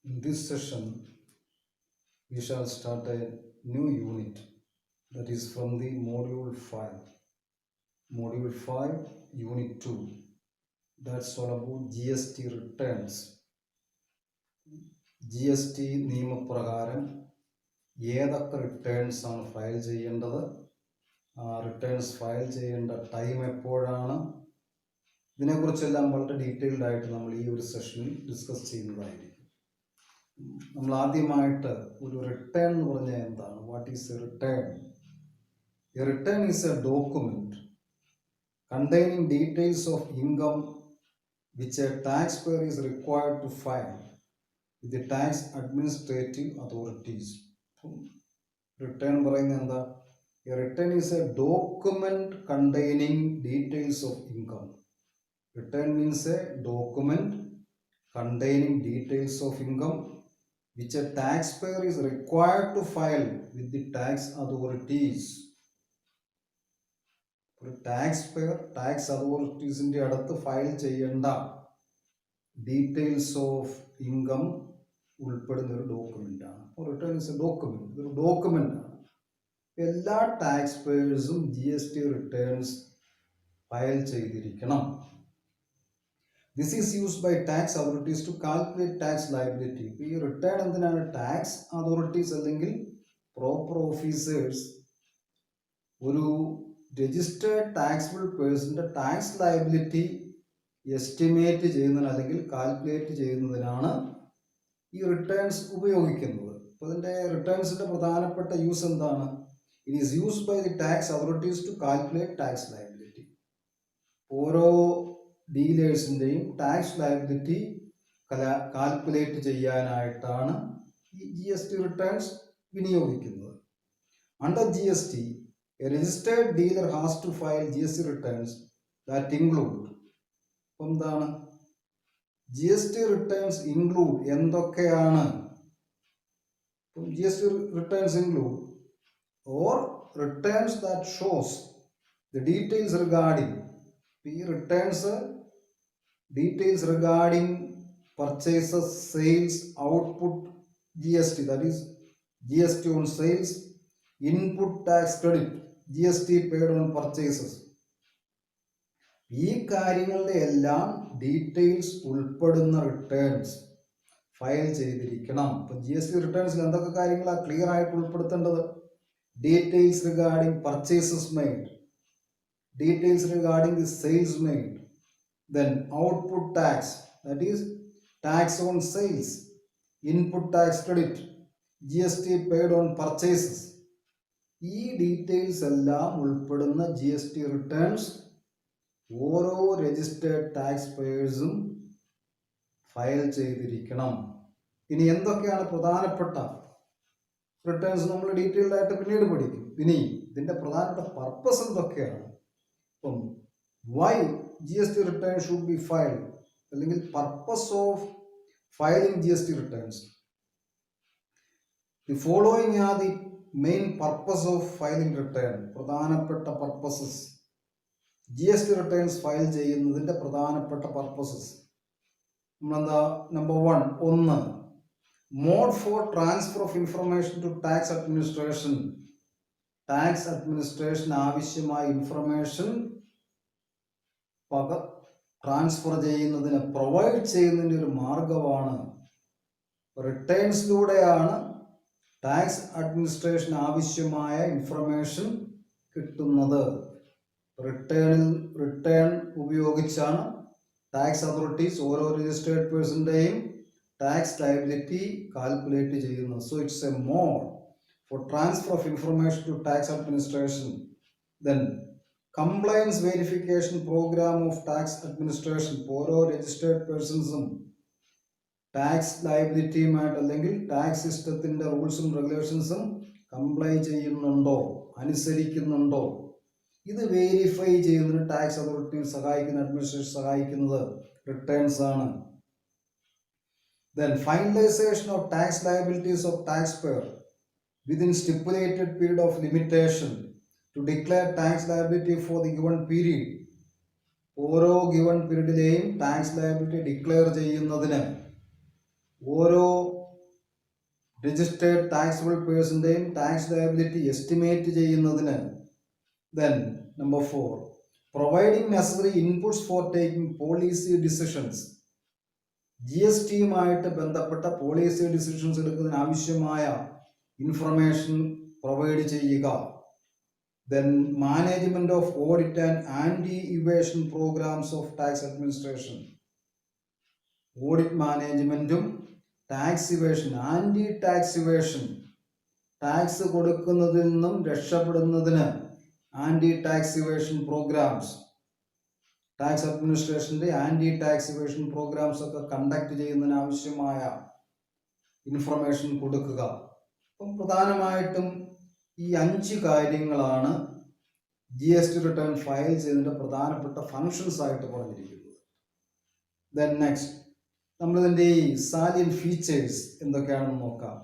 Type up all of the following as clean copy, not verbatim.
In this session, we shall start a new unit that is from the Module 5. Module 5, Unit 2. That's all about GST returns. GST നിയമപ്രകാരം ഏതൊക്കെ returns ആണ് file ചെയ്യേണ്ടത്, returns file ചെയ്യേണ്ട time എപ്പോഴാണ്, ഇതിനെക്കുറിച്ചെല്ലാം വളരെ detailed ആയിട്ട് നമ്മൾ ഈ ഒരു സെഷനിൽ ഡിസ്കസ് ചെയ്യുന്നതായിരിക്കും. നമ്മൾ ആദ്യമായിട്ട് ഒരു റിട്ടേൺ എന്ന് പറഞ്ഞാൽ എന്താണ്? What is A return? A return is A document containing details of income which a taxpayer is required to file with the tax administrative authorities. Return പറയുന്നത് എന്താ? A return is a document containing details of income. Return means a document containing details of income which a taxpayer is required to file with the tax authorities. Tax അതോറിറ്റീസിൻ്റെ അടുത്ത് file ചെയ്യേണ്ട details of income ഉൾപ്പെടുന്ന ഒരു document ആണ്. അപ്പോൾ return is a document. ഇതൊരു document ആണ്. എല്ലാ ടാക്സ് പേയേഴ്സും GST റിട്ടേൺസ് ഫയൽ ചെയ്തിരിക്കണം. This is used by tax authorities to calculate tax liability. ഈ റിട്ടേൺ എന്തിനാണ്? ടാക്സ് അതോറിറ്റീസ് അല്ലെങ്കിൽ പ്രോപ്പർ ഓഫീസേഴ്സ് ഒരു രജിസ്റ്റേർഡ് ടാക്സബിൾ പേഴ്സൻ്റെ ടാക്സ് ലയബിലിറ്റി എസ്റ്റിമേറ്റ് ചെയ്യുന്നതിന് അല്ലെങ്കിൽ കാൽക്കുലേറ്റ് ചെയ്യുന്നതിനാണ് ഈ റിട്ടേൺസ് ഉപയോഗിക്കുന്നത്. അപ്പോൾ ഇതിൻ്റെ റിട്ടേൺസിൻ്റെ പ്രധാനപ്പെട്ട യൂസ് എന്താണ്? It is used by the tax authorities to calculate tax liability. ഓരോ ഡീലേഴ്സിൻ്റെയും ടാക്സ് ലയബിലിറ്റി കാൽക്കുലേറ്റ് ചെയ്യാനായിട്ടാണ് ഈ GST റിട്ടേൺസ് വിനിയോഗിക്കുന്നത്. Under GST, a registered dealer has to file GST returns that include. അപ്പം എന്താണ് GST returns include? എന്തൊക്കെയാണ്? അപ്പം GST returns include or returns that shows the details regarding. ഈ returns details regarding purchases, sales, output GST, that is GST on sales, input tax credit, GST paid on purchases. ഈ കാര്യങ്ങളുടെ എല്ലാം details ഉൾപ്പെടുന്ന returns file ചെയ്തിരിക്കണം. ഇപ്പം GST റിട്ടേൺസിൽ എന്തൊക്കെ കാര്യങ്ങളാണ് clear ആയിട്ട് ഉൾപ്പെടുത്തേണ്ടത്? Details regarding purchases made, details regarding the sales made, then output tax, that is tax on sales, input tax credit, GST paid on purchases. ഈ ഡീറ്റെയിൽസ് എല്ലാം ഉൾപ്പെടുന്ന GST റിട്ടേൺസ് ഓരോ രജിസ്റ്റേർഡ് ടാക്സ് പേയേഴ്സും file ചെയ്തിരിക്കണം. ഇനി എന്തൊക്കെയാണ് പ്രധാനപ്പെട്ട റിട്ടേൺസ് നമ്മൾ ഡീറ്റെയിൽഡ് ആയിട്ട് പിന്നീട് പഠിക്കും. ഇനി ഇതിൻ്റെ പ്രധാനപ്പെട്ട പർപ്പസ് എന്തൊക്കെയാണ്? അപ്പം why GST return should be filed, അല്ലെങ്കിൽ purpose of filing GST returns. The following are the main purpose of filing return. പ്രധാനപ്പെട്ട പർപ്പസസ്, GST റിട്ടേൺസ് ഫയൽ ചെയ്യുന്നതിൻ്റെ പ്രധാനപ്പെട്ട പർപ്പസസ് നമ്മളെന്താ? നമ്പർ 1, ഒന്ന്, mode for transfer of information to tax administration. Tax administration ആവശ്യമായ information transfer ചെയ്യുന്നതിന്, provide ചെയ്യുന്നതിൻ്റെ ഒരു മാർഗമാണ്. റിട്ടേൺസിലൂടെയാണ് ടാക്സ് അഡ്മിനിസ്ട്രേഷൻ ആവശ്യമായ ഇൻഫർമേഷൻ കിട്ടുന്നത്. റിട്ടേൺ ഉപയോഗിച്ചാണ് ടാക്സ് അതോറിറ്റീസ് ഓരോ രജിസ്റ്റേർഡ് പേഴ്സൻ്റെയും ടാക്സ് ലയബിലിറ്റി കാൽക്കുലേറ്റ് ചെയ്യുന്നത്. So it's a mode for transfer of information to tax administration. Then compliance verification program of tax administration. ഓരോ രജിസ്റ്റേർഡ് പേഴ്സൺസും ടാക്സ് ലയബിലിറ്റിയുമായിട്ട് അല്ലെങ്കിൽ ടാക്സ് സിസ്റ്റത്തിൻ്റെ റൂൾസും റെഗുലേഷൻസും കംപ്ലൈ ചെയ്യുന്നുണ്ടോ, അനുസരിക്കുന്നുണ്ടോ, ഇത് വെരിഫൈ ചെയ്യുന്നതിന് ടാക്സ് അതോറിറ്റി സഹായിക്കുന്ന, അഡ്മിനിസ്ട്രേഷൻ സഹായിക്കുന്നത് റിട്ടേൺസ് ആണ്. Then finalisation of tax liabilities of tax payer within stipulated period of limitation to declare tax liability for the given period. ഓരോ ഗിവൺ പീരീഡിലെയും ടാക്സ് ലയബിലിറ്റി ഡിക്ലെയർ ചെയ്യുന്നതിന് ഓരോ രജിസ്റ്റേർഡ് ടാക്സബിൾ പേഴ്സൻ്റെയും tax liability estimate ചെയ്യുന്നതിന്. Then number 4, providing necessary inputs for taking policy decisions. GSTയുമായിട്ട് ബന്ധപ്പെട്ട policy decisions എടുക്കുന്നതിന് ആവശ്യമായ ഇൻഫർമേഷൻ പ്രൊവൈഡ് ചെയ്യുക. Then management of audit and anti evasion programmes of tax administration. Audit മാനേജ്മെന്റും tax evasion, anti tax evasion, tax കൊടുക്കുന്നതിൽ നിന്നും രക്ഷപ്പെടുന്നതിന് anti tax evasion programmes, tax അഡ്മിനിസ്ട്രേഷന്റെ ആന്റി ടാക്സ് ഇവേഷൻ പ്രോഗ്രാംസ് ഒക്കെ conduct ചെയ്യുന്നതിന് ആവശ്യമായ ഇൻഫർമേഷൻ കൊടുക്കുക. അപ്പം പ്രധാനമായിട്ടും ഈ 5 കാര്യങ്ങളാണ് GST റിട്ടേൺ ഫയൽ ചെയ്യുന്നതിന്റെ പ്രധാനപ്പെട്ട ഫങ്ഷൻസ് ആയിട്ട് പറഞ്ഞിരിക്കുന്നത്. ദെൻ നെക്സ്റ്റ് നമ്മളിതിൻ്റെ ഈ സാലിയൻ ഫീച്ചേഴ്സ് എന്തൊക്കെയാണെന്ന് നോക്കാം.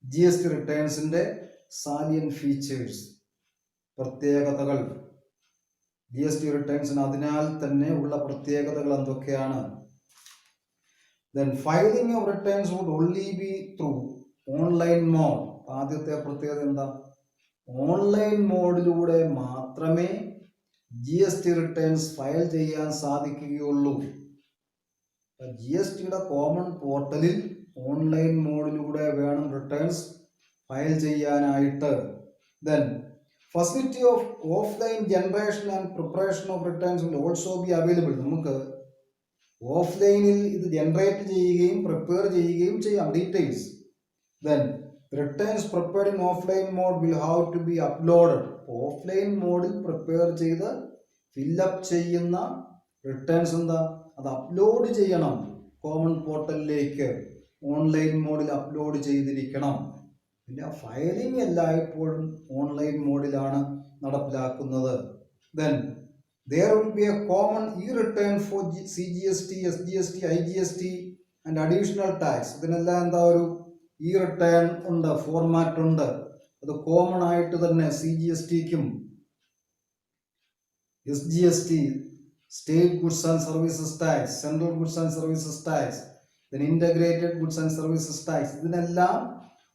GST റിട്ടേൺസിന്റെ സാലിയൻ ഫീച്ചേഴ്സ്, പ്രത്യേകതകൾ. GST റിട്ടേൺസിന് അതിനാൽ തന്നെ ഉള്ള പ്രത്യേകതകൾ എന്തൊക്കെയാണ്? Then filing of returns would only be through online mode. ആദ്യത്തെ പ്രത്യേകത എന്താ? ഓൺലൈൻ മോഡിലൂടെ മാത്രമേ GST റിട്ടേൺസ് ഫയൽ ചെയ്യാൻ സാധിക്കുകയുള്ളൂ. GSTയുടെ കോമൺ പോർട്ടലിൽ ഓൺലൈൻ മോഡിലൂടെ വേണം റിട്ടേൺസ് ഫയൽ ചെയ്യാനായിട്ട്. Then facility of offline generation and preparation of returns will also be available. നമുക്ക് ഓഫ്ലൈനിൽ ഇത് ജനറേറ്റ് ചെയ്യുകയും പ്രിപ്പയർ ചെയ്യുകയും ചെയ്യാം, details. Then returns prepared in offline mode will have to be uploaded. Offline മോഡിൽ പ്രിപ്പയർ ചെയ്ത് fill up ചെയ്യുന്ന റിട്ടേൺസ് എന്താ, അത് അപ്ലോഡ് ചെയ്യണം കോമൺ പോർട്ടലിലേക്ക്. ഓൺലൈൻ മോഡിൽ അപ്ലോഡ് ചെയ്തിരിക്കണം. പിന്നെ ഫയലിംഗ് എല്ലായ്പ്പോഴും ഓൺലൈൻ മോഡിലാണ് നടപ്പിലാക്കുന്നത്. Then there will be a common e-return for CGST, SGST, IGST and additional tax. ഇതിനെല്ലാം എന്താ ഒരു e-return ഉണ്ട്, ഫോർമാറ്റ് ഉണ്ട്. അത് കോമൺ ആയിട്ട് തന്നെ CGSTക്കും SGST, state goods and services tax, central goods and services tax, then integrated goods and services tax, ഇതിനെല്ലാം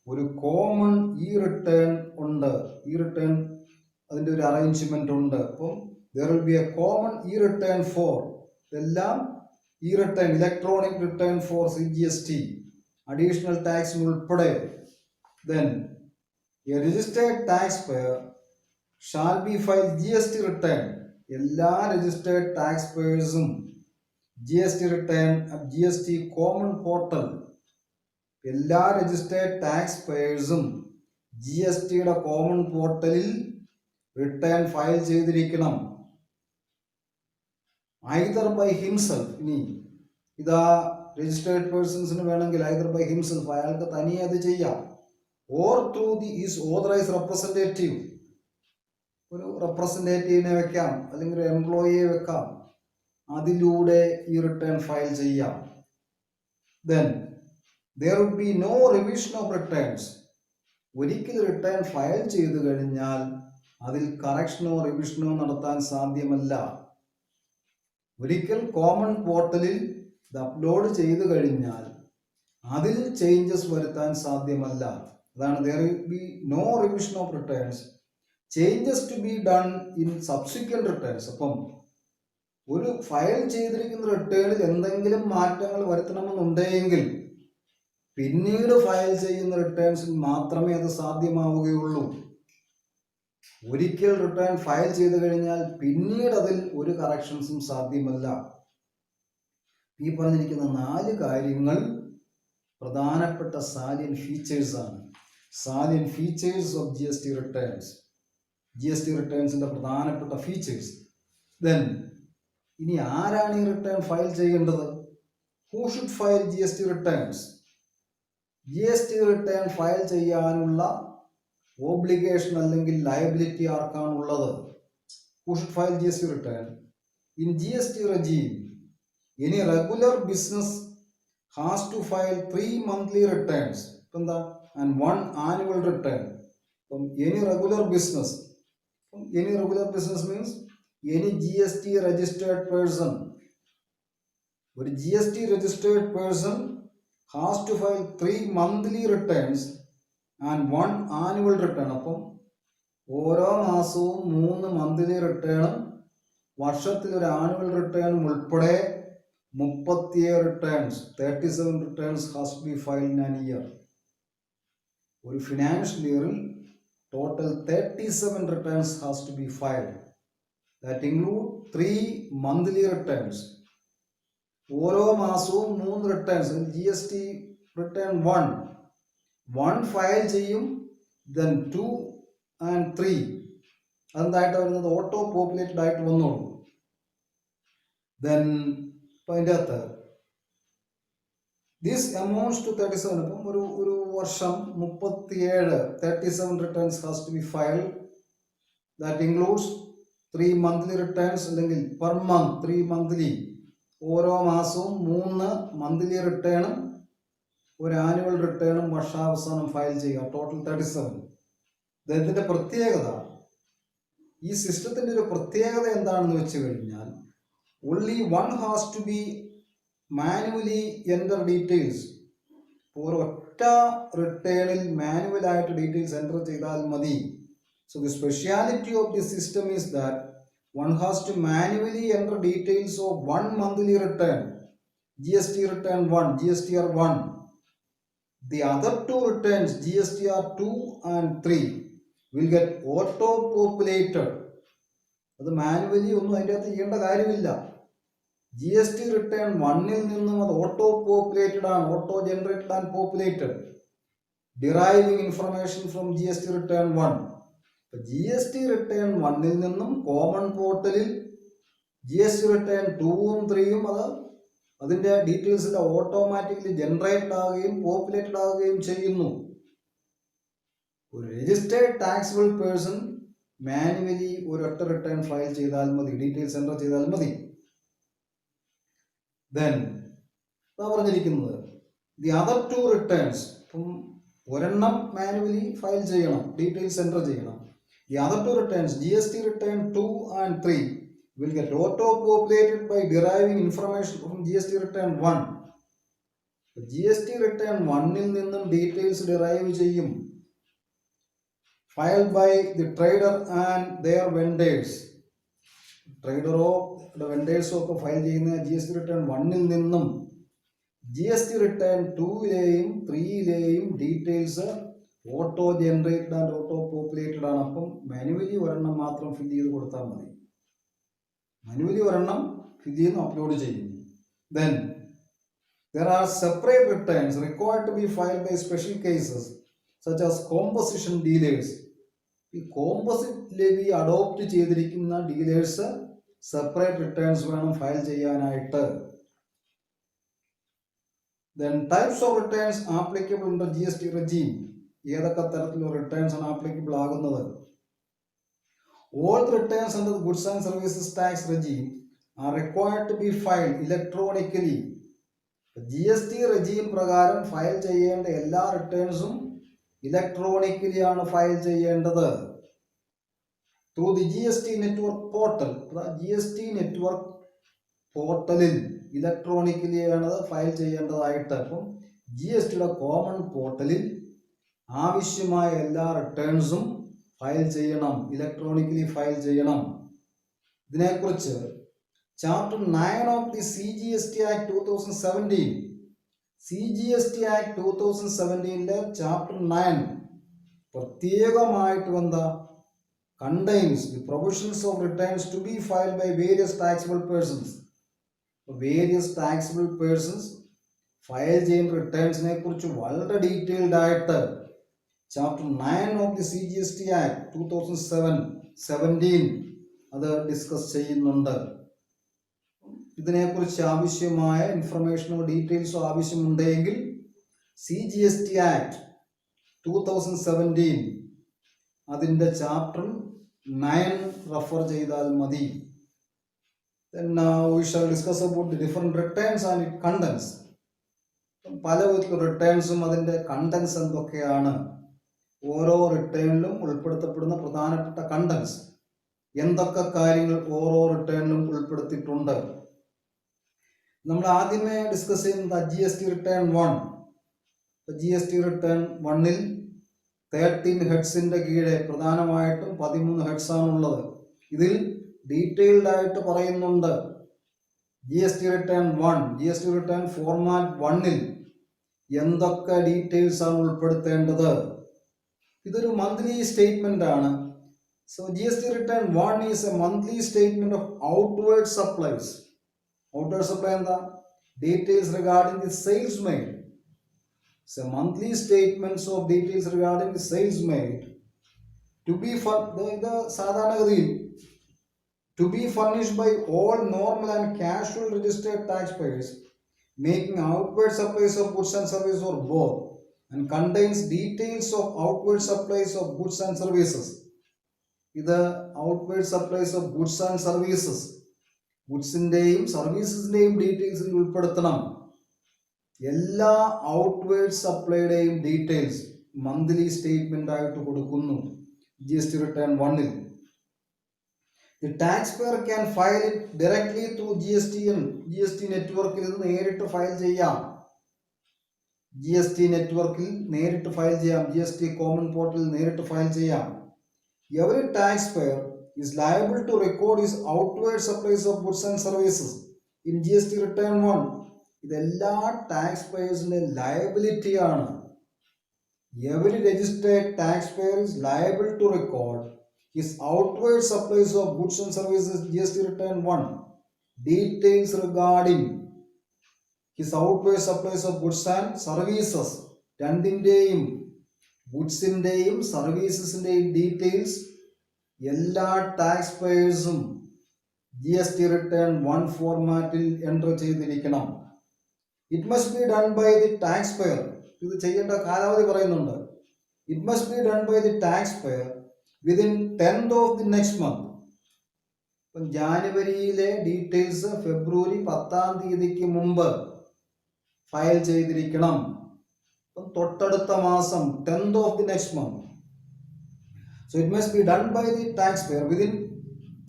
ഒരു കോമൺ e-return ഉണ്ട്. e-return അതിൻ്റെ ഒരു അറേഞ്ച്മെന്റ് ഉണ്ട്. അപ്പം there will be a common e-return for എല്ലാം e-return, electronic return for CGST, additional tax ഉൾപ്പെടെ. then a registered taxpayer shall be filed GST return. എല്ലാ രജിസ്റ്റേർഡ് ടാക്സ് പേയേഴ്സും GST return GST common portal, എല്ലാ registered tax പേയേഴ്സും GSTയുടെ common പോർട്ടലിൽ return file ചെയ്തിരിക്കണം. Either by himself, ഇനി ഇതാ രജിസ്റ്റേർഡ് പേഴ്സൺസിന് വേണമെങ്കിൽ ഐദർ ബൈ ഹിംസെൽഫ്, അയാൾക്ക് തനിയെ അത് ചെയ്യാം. Or through the is authorised representative, ഒരു റെപ്രസെൻറ്റേറ്റീവിനെ വെക്കാം അല്ലെങ്കിൽ ഒരു എംപ്ലോയിയെ വെക്കാം, അതിലൂടെ ഈ റിട്ടേൺ ഫയൽ ചെയ്യാം. Then there would be no revision of returns. ഒരിക്കൽ റിട്ടേൺ ഫയൽ ചെയ്തു കഴിഞ്ഞാൽ അതിൽ കറക്ഷനോ റിവിഷനോ നടത്താൻ സാധ്യമല്ല. ഒരിക്കൽ കോമൺ പോർട്ടലിൽ ഇത് അപ്ലോഡ് ചെയ്തു കഴിഞ്ഞാൽ അതിൽ ചേഞ്ചസ് വരുത്താൻ സാധ്യമല്ല. അതാണ് there will be no revision of returns, changes to be done in subsequent returns. അപ്പം ഒരു ഫയൽ ചെയ്തിരിക്കുന്ന റിട്ടേണിൽ എന്തെങ്കിലും മാറ്റങ്ങൾ വരുത്തണമെന്നുണ്ടെങ്കിൽ പിന്നീട് ഫയൽ ചെയ്യുന്ന റിട്ടേൺസിൽ മാത്രമേ അത് സാധ്യമാവുകയുള്ളൂ. ഒരിക്കൽ റിട്ടേൺ ഫയൽ ചെയ്തു കഴിഞ്ഞാൽ പിന്നീട് അതിൽ ഒരു കറക്ഷൻസും സാധ്യമല്ല. ഈ പറഞ്ഞിരിക്കുന്ന 4 കാര്യങ്ങൾ പ്രധാനപ്പെട്ട സാലിയൻ ഫീച്ചേഴ്സ് ആണ്. Salient features of GST returns, GST റിട്ടേൺസിന്റെ പ്രധാനപ്പെട്ട ഫീച്ചേഴ്സ്. ദെൻ ഇനി ആരാണ് ഈ റിട്ടേൺ ഫയൽ ചെയ്യേണ്ടത്? Who should file GST returns? GST return file ചെയ്യാനുള്ള ഓബ്ലിഗേഷൻ അല്ലെങ്കിൽ ലയബിലിറ്റി ആർക്കാണുള്ളത്? Who should file GST return? In GST regime, any regular business has to file 3 monthly returns and 1 annual return. Any regular business means any GST registered person. ഒരു GST registered person has to file 3 monthly returns and 1 annual return. അപ്പം ഓരോ മാസവും 3 monthly റിട്ടേണും വർഷത്തിൽ ഒരു ആനുവൽ റിട്ടേണും ഉൾപ്പെടെ 37 returns 37 returns has to be filed in an year. ഒരു ഫിനാൻഷ്യൽ ഇയറിൽ total 37 returns has to be filed. That include 3 monthly returns. ഓരോ മാസവും 3 റിട്ടേൺസ്. GST റിട്ടേൺ 1 ഫയൽ ചെയ്യും. ദെൻ 2 and 3 അതെന്തായിട്ട് വരുന്നത്? ഓട്ടോ പോപ്പുലേറ്റഡ് ആയിട്ട് വന്നോളൂ. ദെൻ ഇപ്പം അതിൻ്റെ അകത്ത് ദിസ് അമൗണ്ട്സ് ടു 37. അപ്പം ഒരു വർഷം 37 returns has to be file. That includes 3 monthly returns, അല്ലെങ്കിൽ പെർ മന്ത് 3 മന്ത്ലി. ഓരോ മാസവും 3 മന്ത്ലി റിട്ടേണും ഒരു ആനുവൽ റിട്ടേണും വർഷാവസാനം ഫയൽ ചെയ്യുക. ടോട്ടൽ 37. ഇതിൻ്റെ പ്രത്യേകത, ഈ സിസ്റ്റത്തിൻ്റെ ഒരു പ്രത്യേകത എന്താണെന്ന് വെച്ച് കഴിഞ്ഞാൽ only one has to be manually enter details. ഒരൊറ്റ റിട്ടേണിൽ മാനുവലായിട്ട് ഡീറ്റെയിൽസ് എൻ്റർ ചെയ്താൽ മതി. So the speciality of this system is that one has to manually enter details of 1 monthly return, GST return 1, GSTR 1. The other 2 returns, GSTR 2 and 3, will get auto populated. അത് manually ഒന്നും അതിൻ്റെ അകത്ത് ചെയ്യേണ്ട കാര്യമില്ല. GST return 1ൽ നിന്നും അത് auto populated ആണ്, auto generated and populated, deriving information from GST return 1. GST return 1ൽ നിന്നും കോമൺ പോർട്ടലിൽ GST റിട്ടേൺ 2ഉം 3ഉം അതിൻ്റെ ഡീറ്റെയിൽസിൽ ഓട്ടോമാറ്റിക്കലി ജനറേറ്റഡ് ആവുകയും പോപ്പുലേറ്റഡ് ആവുകയും ചെയ്യുന്നു. ഒരു രജിസ്റ്റേർഡ് ടാക്സബിൾ പേഴ്സൺ മാനുവലി ഒരൊറ്റ റിട്ടേൺ ഫയൽ ചെയ്താൽ മതി, ഡീറ്റെയിൽസ് എൻ്റർ ചെയ്താൽ മതി. ദെൻ പറഞ്ഞിരിക്കുന്നത് ദി അതർ 2 റിട്ടേൺസ്. ഇപ്പം ഒരെണ്ണം മാനുവലി ഫയൽ ചെയ്യണം, ഡീറ്റെയിൽസ് എൻ്റർ ചെയ്യണം. The other 2 returns, GST return 2 and 3, will get auto populated by deriving information from GST return 1. GST return 1ൽ നിന്നും ഡീറ്റെയിൽസ് ഡിറൈവ് ചെയ്യും. Filed by the trader and their vendors. ട്രേഡറോ വെൻഡേഴ്സോ ഒക്കെ file ചെയ്യുന്ന GST return 1ൽ നിന്നും GST റിട്ടേൺ 2ലെയും 3ലെയും details auto generated and auto populated ആണ്. അപ്പം മാനുവലി ഒരെണ്ണം മാത്രം ഫിൽ ചെയ്ത് കൊടുത്താൽ മതി. മാനുവലി ഒരെണ്ണം ഫിൽ ചെയ്യുന്നു, അപ്ലോഡ് ചെയ്യുന്നു. Then there are separate returns required to be filed by special cases such as composition dealers. ഈ കോമ്പോസിറ്റ് ലെവി അഡോപ്റ്റ് ചെയ്തിരിക്കുന്ന ഡീലേഴ്സ് സെപ്പറേറ്റ് റിട്ടേൺസ് വേണം ഫയൽ ചെയ്യാനായിട്ട്. Then types of returns applicable in the GST regime. ഏതൊക്കെ തരത്തിലുള്ള returns ആണ് applicable ആകുന്നത്? All the returns under the goods and services tax regime are required to be filed electronically. GST regime പ്രകാരം file ചെയ്യേണ്ട എല്ലാ റിട്ടേൺസും electronically ആണ് file ചെയ്യേണ്ടത്. Through the GST network portal. GST network പോർട്ടലിൽ ഇലക്ട്രോണിക്കലിയാണ് ഫയൽ ചെയ്യേണ്ടതായിട്ട്. അപ്പം GSTയുടെ കോമൺ പോർട്ടലിൽ ആവശ്യമായ എല്ലാ റിട്ടേൺസും ഫയൽ ചെയ്യണം, ഇലക്ട്രോണിക്കലി ഫയൽ ചെയ്യണം. ഇതിനെക്കുറിച്ച് chapter 9 of the CGST act 2017, CGST act 2017 chapter 9 പ്രത്യേകമായിട്ട് എന്താ contains the provisions of returns to be filed by various taxable persons. Various taxable persons file ചെയ്യുന്ന റിട്ടേൺസിനെ കുറിച്ച് വളരെ ഡീറ്റെയിൽഡ് ആയിട്ട് chapter 9 of the CGST act 2017 അത് discuss ചെയ്യുന്നുണ്ട്. ഇതിനെക്കുറിച്ച് ആവശ്യമായ ഇൻഫർമേഷനോ ഡീറ്റെയിൽസോ ആവശ്യമുണ്ടെങ്കിൽ CGST ആക്ട് 2017 അതിൻ്റെ ചാപ്റ്റർ 9 റെഫർ ചെയ്താൽ മതി. Then we shall discuss about the different returns and its contents. പല വിധത്തിലുള്ള റിട്ടേൺസും അതിൻ്റെ കണ്ടൻസ് എന്തൊക്കെയാണ്, ഓരോ റിട്ടേണിലും ഉൾപ്പെടുത്തപ്പെടുന്ന പ്രധാനപ്പെട്ട കണ്ടൻസ്, എന്തൊക്കെ കാര്യങ്ങൾ ഓരോ റിട്ടേണിലും ഉൾപ്പെടുത്തിയിട്ടുണ്ട്. നമ്മൾ ആദ്യമേ ഡിസ്കസ് ചെയ്യുന്നത് GST റിട്ടേൺ 1. GST റിട്ടേൺ 1-ൽ 13 ഹെഡ്സിൻ്റെ കീഴെ പ്രധാനമായിട്ടും 13 ഹെഡ്സാണുള്ളത്. ഇതിൽ ഡീറ്റെയിൽഡ് ആയിട്ട് പറയുന്നുണ്ട് GST return 1, GST return format 1-ൽ എന്തൊക്കെ ഡീറ്റെയിൽസ് ആണ് ഉൾപ്പെടുത്തേണ്ടത്. ഇതൊരു മന്ത്ലി സ്റ്റേറ്റ്മെന്റ് ആണ്. So GST return 1 is a monthly statement of outward supplies. Outward supply എന്താ? Details regarding the sales made. So monthly statements of details regarding the sales made to be to be furnished by all normal and casual registered taxpayers making outward supplies of goods and services or both, and contains details of outward supplies of goods and services. ഇത് outward supplies of goods and services, ഗുഡ്സിൻ്റെയും സർവീസസിൻ്റെയും ഡീറ്റെയിൽസിൽ ഉൾപ്പെടുത്തണം. എല്ലാ outward സപ്ലൈയുടെയും details monthly statement ആയിട്ട് കൊടുക്കുന്നു GST return 1-ൽ. The tax payer can file it directly through GST നെറ്റ്വർക്കിൽ ഇത് നേരിട്ട് ഫയൽ ചെയ്യാം. GST നെറ്റ്വർക്കിൽ നേരിട്ട് ഫയൽ ചെയ്യാം. GST കോമൺ പോർട്ടലിൽ നേരിട്ട് ഫയൽ ചെയ്യാം. Every tax pair is liable to record his outward supplies of goods and services in GST return 1. ഇതെല്ലാ ടാക്സ് പേയേഴ്സിന്റെ ലയബിലിറ്റി ആണ്. Every registered tax pair is liable to record his outward supplies of goods and services GST return 1. Details regarding his outward supplies of goods and services, രണ്ടിൻ്റെയും ഗുഡ്സിൻ്റെയും സർവീസസിൻ്റെയും details എല്ലാ tax പേയേഴ്സും GST return 1 ഫോർമാറ്റിൽ enter ചെയ്തിരിക്കണം. It must be done by the tax payer. ഇത് ചെയ്യേണ്ട കാലാവധി പറയുന്നുണ്ട്. It must be done by the tax payer within 10th of the next month. ഇപ്പം ജാനുവരിയിലെ ഡീറ്റെയിൽസ് ഫെബ്രുവരി 10th മുമ്പ് ഫയൽ ചെയ്തിരിക്കണം. അപ്പം തൊട്ടടുത്ത മാസം 10th of the next month. So it must be done by the taxpayer within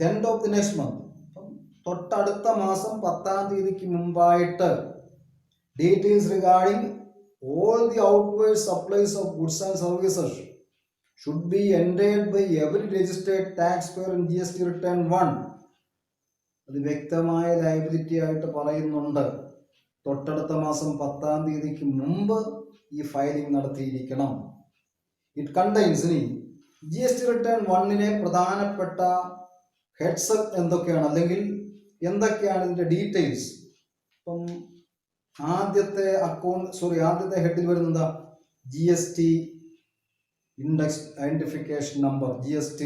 10th of the next month. തൊട്ടടുത്ത മാസം 10th മുമ്പായിട്ട് details regarding all the outward supplies of goods and services should be entered by every registered taxpayer in GST return 1. അത് വ്യക്തമായ liability ആയിട്ട് പറയുന്നുണ്ട്. തൊട്ടടുത്ത മാസം 10th മുമ്പ് ഈ ഫയലിംഗ് നടത്തിയിരിക്കണം. ഇറ്റ് കണ്ടെയ്ൻസ് GST റിട്ടേൺ 1-നെ പ്രധാനപ്പെട്ട ഹെഡ്സ് എന്തൊക്കെയാണ്, അല്ലെങ്കിൽ എന്തൊക്കെയാണ് ഇതിൻ്റെ ഡീറ്റെയിൽസ്. ഇപ്പം ആദ്യത്തെ ഹെഡിൽ വരുന്നത് GST index identification number, GST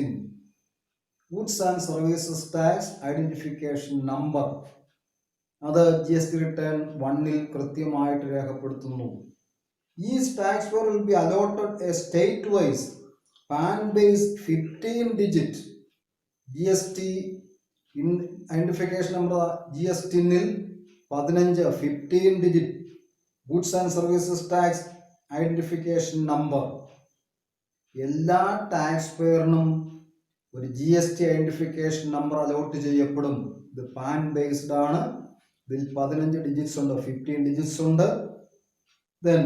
goods and services tax identification number. അത് GST റിട്ടേൺ 1-ൽ കൃത്യമായിട്ട് രേഖപ്പെടുത്തുന്നു. ഈ tax payer will be allotted a state wise PAN-based 15-digit GST identification number, GST-ൽ 15 goods and services tax identification number. എല്ലാ tax പെയറിനും ഒരു GST identification number allot ചെയ്യപ്പെടും. ഇത് പാൻ ബേസ്ഡ് ആണ്. ഇതിൽ 15 ഡിജിറ്റ്സ് ഉണ്ട്, 15 ഡിജിറ്റ്സ് ഉണ്ട്. Then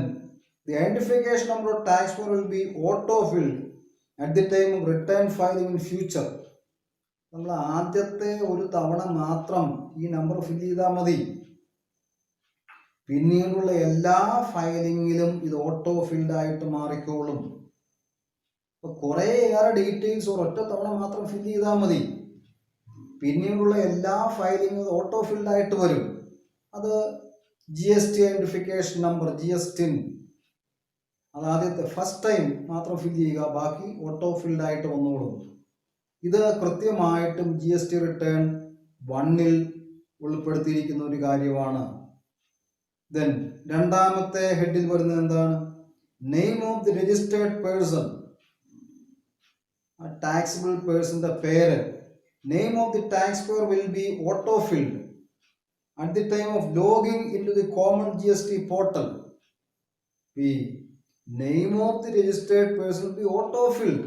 the identification number of taxpayer will be auto-filled at the time of return filing in future. നമ്മൾ ആദ്യത്തെ ഒരു തവണ മാത്രം ഈ നമ്പർ ഫില്ല് ചെയ്താൽ മതി. പിന്നീടുള്ള എല്ലാ ഫയലിങ്ങിലും ഇത് ഓട്ടോ ഫിൽഡ് ആയിട്ട് മാറിക്കോളും. അപ്പൊ കുറേയേറെ ഡീറ്റെയിൽസ് ഒരൊറ്റ തവണ മാത്രം ഫില്ല് ചെയ്താൽ മതി. പിന്നീടുള്ള എല്ലാ ഫയലിങ്ങും ഓട്ടോ ഫിൽഡ് ആയിട്ട് വരും. അത് GST ഐഡന്റിഫിക്കേഷൻ നമ്പർ, GST, അത് ആദ്യത്തെ ഫസ്റ്റ് ടൈം മാത്രം ഫില്ല് ചെയ്യുക, ബാക്കി ഓട്ടോ ഫിൽഡ് ആയിട്ട് വന്നോളും. ഇത് കൃത്യമായിട്ടും GST റിട്ടേൺ 1-ൽ ഉൾപ്പെടുത്തിയിരിക്കുന്ന ഒരു കാര്യമാണ്. ദെൻ രണ്ടാമത്തെ ഹെഡിൽ വരുന്നത് എന്താണ്? Name of the registered person, taxable പേഴ്സന്റെ പേര്. Name of the tax payer will be auto filled at the time of logging into the common GST portal. The name of the registered person will be auto-filled.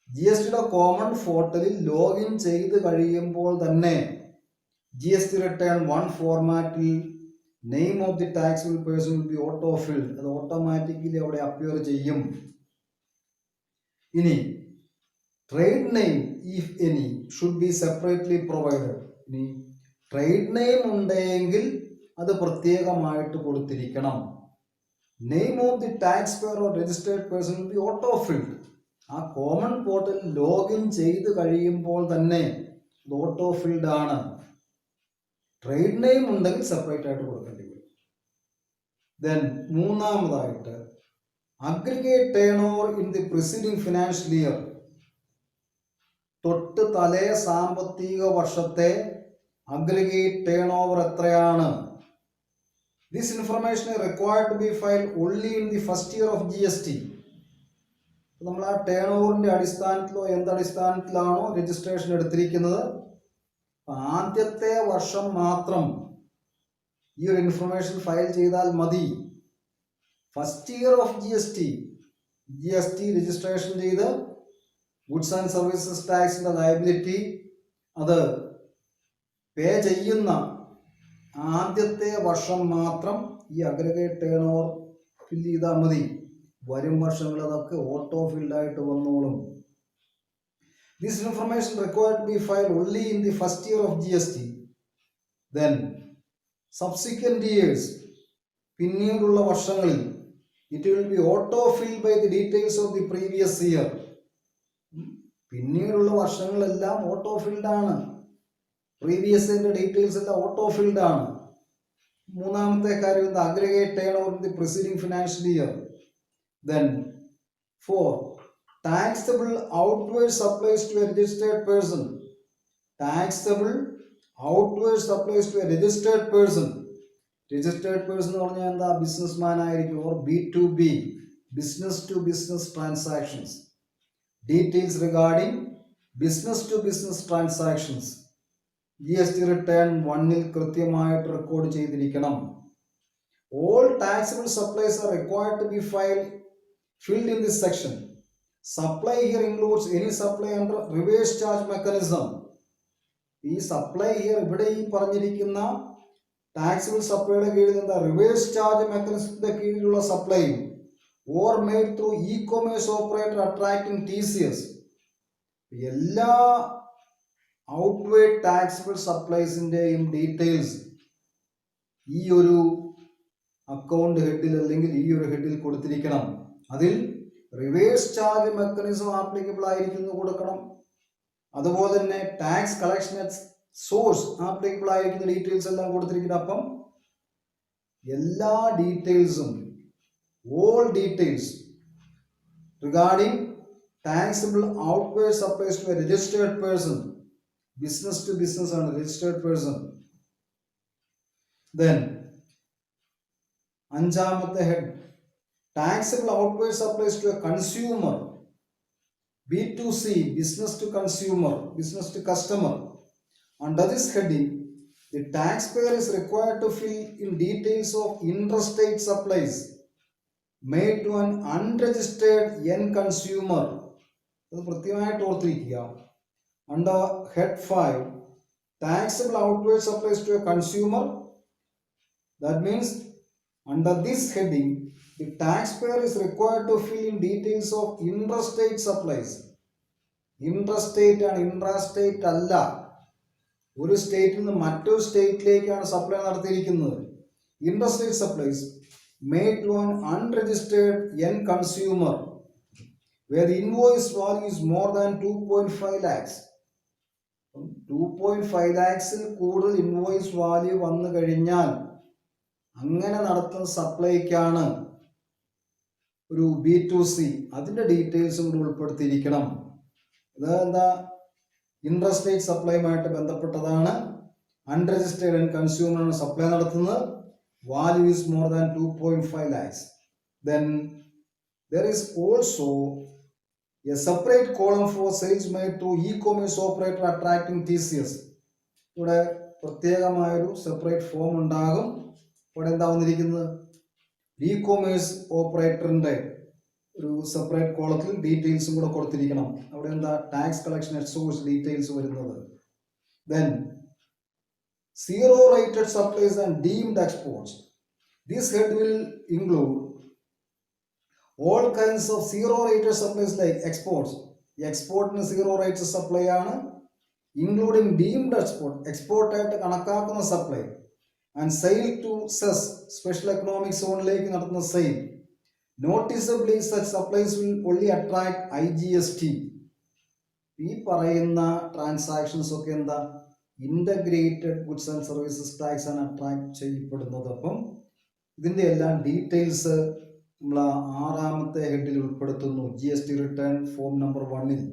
GST common പോർട്ടലിൽ login ചെയ്ത് കഴിയുമ്പോൾ തന്നെ GST return 1 ഫോർമാറ്റിൽ name of the taxable person will be auto filled, അത് automatically അവിടെ appear ചെയ്യും. ഇനി trade name if any should be separately provided. ഇനി ട്രേഡ് നെയിം ഉണ്ടെങ്കിൽ അത് പ്രത്യേകമായിട്ട് കൊടുത്തിരിക്കണം. Name of the tax payer or registered person will be auto filled. ആ കോമൺ പോർട്ടലിൽ ലോഗിൻ ചെയ്ത് കഴിയുമ്പോൾ തന്നെ ഇത് ഓട്ടോ ഫിൽഡ് ആണ്. ട്രേഡ് നെയിം ഉണ്ടെങ്കിൽ സെപ്പറേറ്റ് ആയിട്ട് കൊടുക്കേണ്ടി വരും. ദെൻ മൂന്നാമതായിട്ട് aggregate turn over in the preceding financial year. തൊട്ട് തലേ സാമ്പത്തിക വർഷത്തെ അഗ്രിഗേറ്റ് ടേൺ ഓവർ എത്രയാണ്? This information required to be filed only in the first year of GST. നമ്മൾ ആ ടേൺ ഓവറിന്റെ അടിസ്ഥാനത്തിലോ എന്തടിസ്ഥാനത്തിലാണോ രജിസ്ട്രേഷൻ എടുത്തിരിക്കുന്നത്, ആദ്യത്തെ വർഷം മാത്രം ഈ ഒരു ഇൻഫർമേഷൻ ഫയൽ ചെയ്താൽ മതി. First year of GST registration ചെയ്ത് ഗുഡ്സ് ആൻഡ് സർവീസസ് ടാക്സിന്റെ ലയബിലിറ്റി അത് പേ ചെയ്യുന്ന ആദ്യത്തെ വർഷം മാത്രം ഈ അഗ്രിഗേറ്റ് ടേൺ ഓവർ ഫിൽ ചെയ്താൽ മതി. വരും വർഷങ്ങൾ അതൊക്കെ ഓട്ടോ ഫിൽഡായിട്ട് വന്നോളും. This information required to be filed only in the first year of GST. Then subsequent years, പിന്നീടുള്ള വർഷങ്ങളിൽ it will be auto fill by the details of the previous year. പിന്നീടുള്ള വർഷങ്ങളെല്ലാം ഓട്ടോ ഫിൽഡ് ആണ്. Previous ഇയറിന്റെ details എല്ലാം auto filled ആണ്. മൂന്നാമത്തെ കാര്യം എന്താ? Aggregate turn over the preceding financial year. Then 4 taxable outward supplies to a registered person. Taxable outward supplies to a registered person. Registered person എന്ന് പറഞ്ഞാൽ എന്താ? ബിസിനസ്മാൻ ആയിരിക്കും. Or B2B, business to business transactions. Details regarding business to business transactions GST return 1-ൽ കൃത്യമായിട്ട് record ചെയ്തിരിക്കണം. All taxable supplies are required to be filled in this section. Supply here includes any supply under reverse charge mechanism. ഈ supply here ഇവിടെ ഈ പറഞ്ഞിരിക്കുന്ന taxable സപ്ലൈയുടെ കീഴിൽ എന്താ? Reverse charge മെക്കാനിസത്തിന്റെ കീഴിലുള്ള സപ്ലൈയും or made through e-commerce operator attracting TCS. എല്ലാ ഔട്ട്വേർഡ് ടാക്സിബിൾ സപ്ലൈസിന്റെയും ഡീറ്റെയിൽസ് ഈ ഒരു അക്കൗണ്ട് ഹെഡിൽ അല്ലെങ്കിൽ ഈ ഒരു ഹെഡിൽ കൊടുത്തിരിക്കണം. അതിൽ റിവേഴ്സ് ചാർജ് മെക്കാനിസം ആപ്ലിക്കബിൾ ആയിരിക്കുന്നു കൊടുക്കണം. അതുപോലെ തന്നെ tax collection at source applicable ആയിരിക്കുന്ന ഡീറ്റെയിൽസ് എല്ലാം കൊടുത്തിരിക്കണം. അപ്പം എല്ലാ ഡീറ്റെയിൽസും all details regarding taxable outward supplies to a registered person, business to business and registered person. Then അഞ്ചാമത്തെ head taxable outward supplies to a consumer, B2C, business to consumer, business to customer. Under this heading, the taxpayer is required to fill in details of interstate supplies made to an unregistered end consumer. അത് പ്രത്യേകമായിട്ട് ഓർത്തിരിക്കുക. Under head 5, taxable outward supplies to a consumer. That means under this heading, the taxpayer is required to fill in details of interstate supplies. Interstate and intrastate അല്ല. ഒരു സ്റ്റേറ്റിൽ നിന്ന് മറ്റൊരു സ്റ്റേറ്റിലേക്കാണ് supply നടത്തിയിരിക്കുന്നത്. Interstate supplies made to an unregistered end consumer where the invoice value is more than 2.5 lakhs. 2.5 lakhs കൂടുതൽ invoice value വന്നു കഴിഞ്ഞാൽ അങ്ങനെ നടത്തുന്ന സപ്ലൈക്കാണ് ഒരു B2C. അതിന്റെ ഡീറ്റെയിൽസും കൂടി ഉൾപ്പെടുത്തിയിരിക്കണം. ഇത് എന്താ? ഇൻട്രസ്റ്റേറ്റ് സപ്ലൈയുമായിട്ട് ബന്ധപ്പെട്ടതാണ്. അൺരജിസ്റ്റേർഡ് ആൻഡ് കൺസ്യൂമറാണ് സപ്ലൈ നടത്തുന്നത്. Value is more than 2.5 lakhs. Then there is also a separate column for sales made to e-commerce operator attracting TCS. ഇവിടെ പ്രത്യേകമായൊരു സെപ്പറേറ്റ് ഫോം ഉണ്ടാകും. ഇവിടെ എന്താ വന്നിരിക്കുന്നത്? ഇ-കൊമേഴ്സ് ഓപ്പറേറ്ററിന്റെ ഒരു സെപ്പറേറ്റ് കോളത്തിൽ ഡീറ്റെയിൽസും കൂടെ കൊടുത്തിരിക്കണം. അവിടെ എന്താ? Tax collection at source details വരുന്നത്. Then zero rated supplies and deemed exports. This head will include all kinds of zero rated supplies like exports. Export zero rated supply ആണ്, including deemed export, export ആയിട്ട് കണക്കാക്കുന്ന supply, and sale to CES, special economic സോണിലേക്ക് നടത്തുന്ന sale. Noticeably, such supplies will only attract IGST. ഈ പറയുന്ന transactions ഒക്കെ എന്താ, integrated goods and services tax ആണ് attract ചെയ്യപ്പെടുന്നത്. അപ്പം ഇതിൻ്റെ എല്ലാം ഡീറ്റെയിൽസ് നമ്മൾ 6ാമത്തെ ഹെഡിൽ ഉൾപ്പെടുത്തുന്നു, GST റിട്ടേൺ ഫോം നമ്പർ 1-ൽ.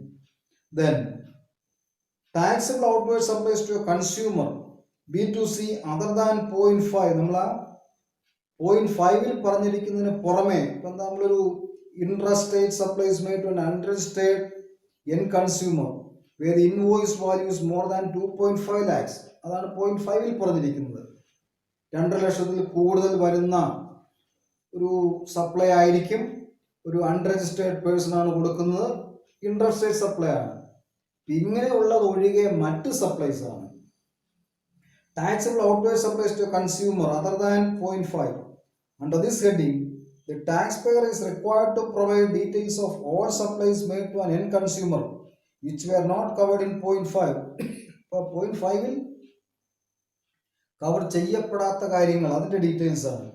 Then taxable outward supplies to consumer B2C other than 0.5. നമ്മൾ ആ 0.5-ൽ പറഞ്ഞിരിക്കുന്നതിന് പുറമെ ഇപ്പം നമ്മളൊരു intrastate supplies made to unregistered an consumer where invoice values more than 2.5 lakhs, അതാണ് 0.5-ൽ പറഞ്ഞിരിക്കുന്നത്. 2 ലക്ഷത്തിൽ കൂടുതൽ വരുന്ന ഒരു സപ്ലൈ ആയിരിക്കും, ഒരു അൺരജിസ്റ്റേർഡ് പേഴ്സൺ ആണ് കൊടുക്കുന്നത്, ഇൻട്രാസ്റ്റേറ്റ് സപ്ലൈ ആണ്. ഇങ്ങനെയുള്ളത് ഒഴികെ മറ്റ് സപ്ലൈസ് ആണ്. Taxable outward supplies to a consumer other than 0.5. Under this heading, the taxpayer is required to provide details of all supplies made to an end consumer which were not covered in 0.5. ഇപ്പോൾ 0.5-ൽ cover ചെയ്യപ്പെടാത്ത കാര്യങ്ങൾ, അതിൻ്റെ details ആണ്.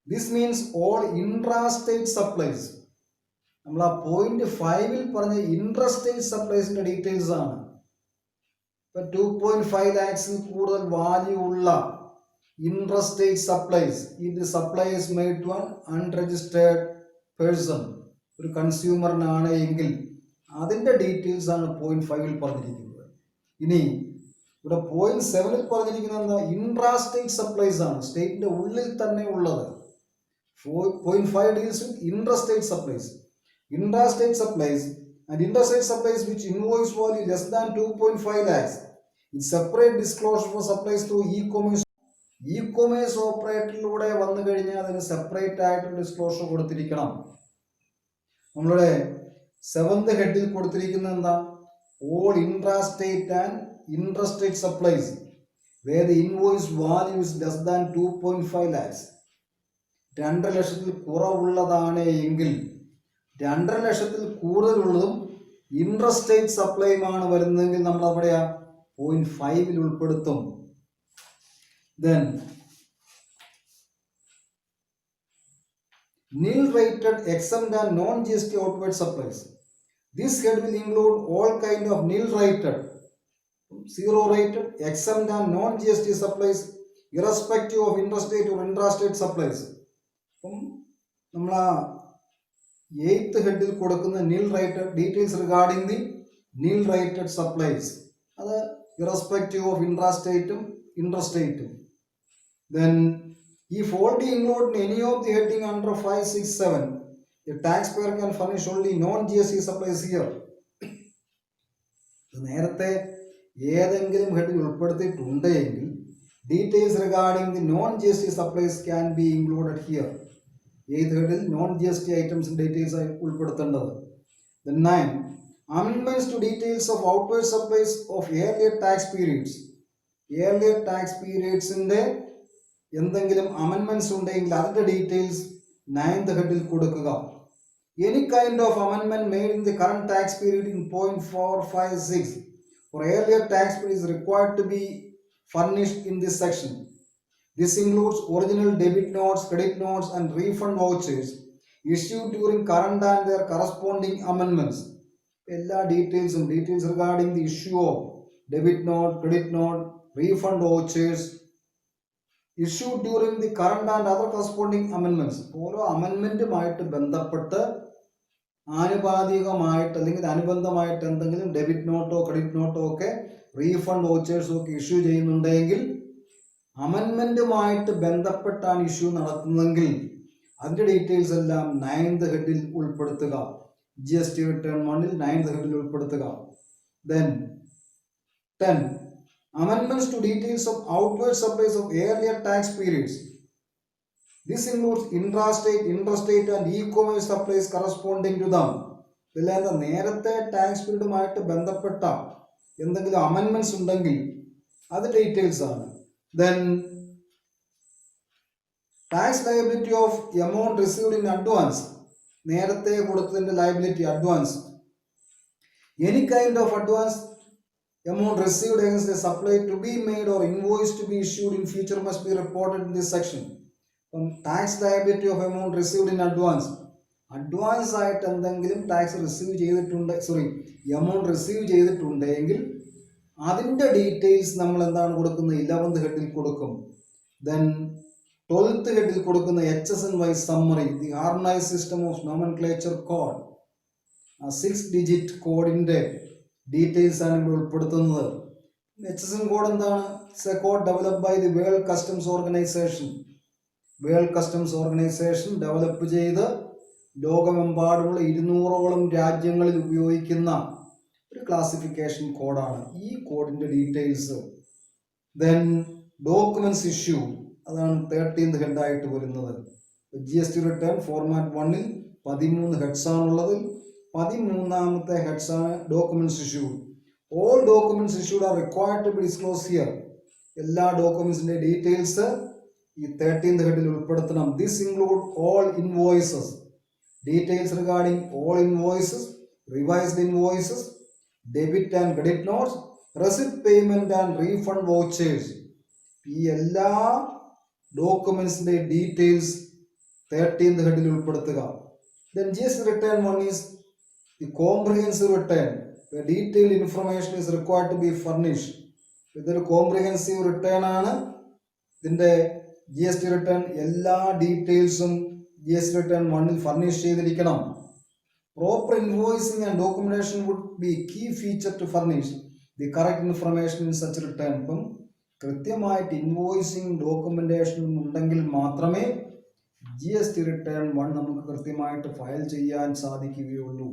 This means all intrastate supplies. നമ്മൾ ആ 0.5-ൽ പറഞ്ഞ intrastate സപ്ലൈസിൻ്റെ details ആണ്. ഇപ്പം 2.5 lakhs കൂടുതൽ വാല്യൂ ഉള്ള ഇൻട്രാസ്റ്റേറ്റ് സപ്ലൈസ്, ഇത് supplies made to an unregistered person, ഒരു കൺസ്യൂമറിനാണ് എങ്കിൽ അതിൻ്റെ ഡീറ്റെയിൽസ് ആണ് 0.5-ൽ പറഞ്ഞിരിക്കുന്നത്. ഇനി ഇവിടെ 0.7-ൽ പറഞ്ഞിരിക്കുന്നത് എന്താ, ഇൻട്രാസ്റ്റേറ്റ് സപ്ലൈസ് ആണ്, സ്റ്റേറ്റിൻ്റെ ഉള്ളിൽ തന്നെ ഉള്ളത്. 0.5 deals with intrastate supplies. Intrastate supplies and interstate supplies which invoice value less than 2.5 lakhs. In separate disclosure for supplies through e-commerce. E-commerce ഓപ്പറേറ്ററിലൂടെ വന്നു കഴിഞ്ഞാൽ അതിന് സെപ്പറേറ്റ് ആയിട്ട് ഡിസ്ക്ലോഷർ കൊടുത്തിരിക്കണം. നമ്മളുടെ 7th ഹെഡിൽ കൊടുത്തിരിക്കുന്നത് എന്താ, all intrastate and interstate supplies where the invoice value is less than 2.5 lakhs. 2 ലക്ഷത്തിൽ കുറവുള്ളതാണ് എങ്കിൽ 2 ലക്ഷത്തിൽ കൂടുതലുള്ളതും ഇൻട്രസ്റ്റേറ്റ് സപ്ലൈയുമാണ് വരുന്നതെങ്കിൽ നമ്മൾ അവിടെ 0.5-ൽ ഉൾപ്പെടുത്തും. Then nil rated exempt and non GST outward supplies. This head will include all kind of nil rated, zero rated, exempt and non GST supplies irrespective of interstate or intrastate supplies. നമ്മൾ 8th ഹെഡിൽ കൊടുക്കുന്ന nil rated details regarding the nil rated supplies, അത് irrespective of ഇൻട്രാസ്റ്റേറ്റും ഇൻട്രസ്റ്റേറ്റും. Then if already included in any of the heading under 5, 6, 7, the taxpayer can furnish only non-GST supplies here. നേരത്തെ ഏതെങ്കിലും ഹെഡിൽ ഉൾപ്പെടുത്തിയിട്ടുണ്ടെങ്കിൽ details regarding the non GST supplies can be included here. 8th ഹെഡിൽ non GST items details ആയി ഉൾപ്പെടുത്തേണ്ടത്. Then 9, amendments to details of outward supplies of earlier tax periods. Earlier tax periodsന്റെ എന്തെങ്കിലും അമെൻമെന്റ്സ് ഉണ്ടെങ്കിൽ അതിന്റെ ഡീറ്റെയിൽസ് 9th ഹെഡിൽ കൊടുക്കുക. Any kind of amendment made in the current tax period in 0.456 for earlier tax period is required to be furnished in this section. This includes original debit notes, credit notes and refund vouchers issued during current and their corresponding amendments. എല്ലാ ഡീറ്റെയിൽസും regarding the issue of debit note, credit note, refund vouchers issued during the current and other corresponding amendments. ഓരോ അമെൻമെന്റുമായിട്ട് ബന്ധപ്പെട്ട് ആനുപാതികമായിട്ട് അല്ലെങ്കിൽ അനുബന്ധമായിട്ട് എന്തെങ്കിലും debit നോട്ടോ credit നോട്ടോ ഒക്കെ refund വൗച്ചേഴ്സും ഒക്കെ issue ചെയ്യുന്നുണ്ടെങ്കിൽ അമെൻമെന്റുമായിട്ട് ബന്ധപ്പെട്ടാണ് ഇഷ്യൂ നടത്തുന്നതെങ്കിൽ അതിൻ്റെ ഡീറ്റെയിൽസ് എല്ലാം 9th ഹെഡിൽ ഉൾപ്പെടുത്തുക. GST റിട്ടേൺ 1-ൽ 9th ഹെഡിൽ ഉൾപ്പെടുത്തുക. Then 10, amendments to details of outward supplies of earlier tax periods. This includes intrastate, interstate and e-commerce supplies corresponding to them. ഇതിലെ നേരത്തെ ടാക്സ് പീരീഡുമായിട്ട് ബന്ധപ്പെട്ട എന്തെങ്കിലും അമെൻമെന്റ്സ് ഉണ്ടെങ്കിൽ അത് ഡീറ്റെയിൽസ് ആണ്. Then tax liability of amount received in advance. നേരത്തെ കൊടുത്തതിന്റെ liability advance. Any kind of advance amount received against a supply to be made or invoice to be issued in future must be reported in this section. Tax liability of amount received in advance. Advance ആയിട്ട് എന്തെങ്കിലും tax receive ചെയ്തിട്ടുണ്ട്, amount receive ചെയ്തിട്ടുണ്ടെങ്കിൽ അതിൻ്റെ details നമ്മൾ എന്താണ് കൊടുക്കുന്നത്? 11th ഹെഡിൽ കൊടുക്കും. Then 12th ഹെഡിൽ കൊടുക്കുന്ന HSNY summary, the harmonise system of nomenclature code, 6-digit കോഡിൻ്റെ ഡീറ്റെയിൽസ് ആണ് ഇവിടെ ഉൾപ്പെടുത്തുന്നത്. HSN കോഡ് എന്താണ്? It's a code developed by the world customs organisation. World customs organisation develop ചെയ്ത് ലോകമെമ്പാടുമുള്ള 200ഓളം രാജ്യങ്ങളിൽ ഉപയോഗിക്കുന്ന ഒരു ക്ലാസിഫിക്കേഷൻ കോഡാണ്. ഈ കോഡിൻ്റെ ഡീറ്റെയിൽസ്. ദെൻ ഡോക്യുമെന്റ്സ് ഇഷ്യൂ, അതാണ് 13th ഹെഡായിട്ട് വരുന്നത്. GST റിട്ടേൺ ഫോർമാറ്റ് 1-ൽ 13 ഹെഡ്സ് ആണുള്ളത്. 13ാമത്തെ ഹെഡ്സ് ആണ് documents issue. All documents issued are required to B disclose here. എല്ലാ ഡോക്യുമെന്റ്സിന്റെ ഡീറ്റെയിൽസ് ഈ 13th ഹെഡിൽ ഉൾപ്പെടുത്തണം. This include all invoices, details regarding all invoices, revised invoices, debit and credit notes, receipt payment and refund vouchers. ഈ എല്ലാ ഡോക്യുമെന്റ്സിന്റെ details 13th ഹെഡിൽ ഉൾപ്പെടുത്തുക. Then GST return 1 is the comprehensive return, where detailed information is required to be furnished. ഇതൊരു comprehensive return ആണ്. ഇതിന്റെ GST return എല്ലാ ഡീറ്റെയിൽസും GST return 1-ൽ furnish ചെയ്തിരിക്കണം. Proper invoicing and documentation would be key feature to furnish the correct information in such return. ഇപ്പം കൃത്യമായിട്ട് invoicing ഡോക്യുമെന്റേഷനും ഉണ്ടെങ്കിൽ മാത്രമേ GST റിട്ടേൺ 1 നമുക്ക് കൃത്യമായിട്ട് ഫയൽ ചെയ്യാൻ സാധിക്കുകയുള്ളൂ.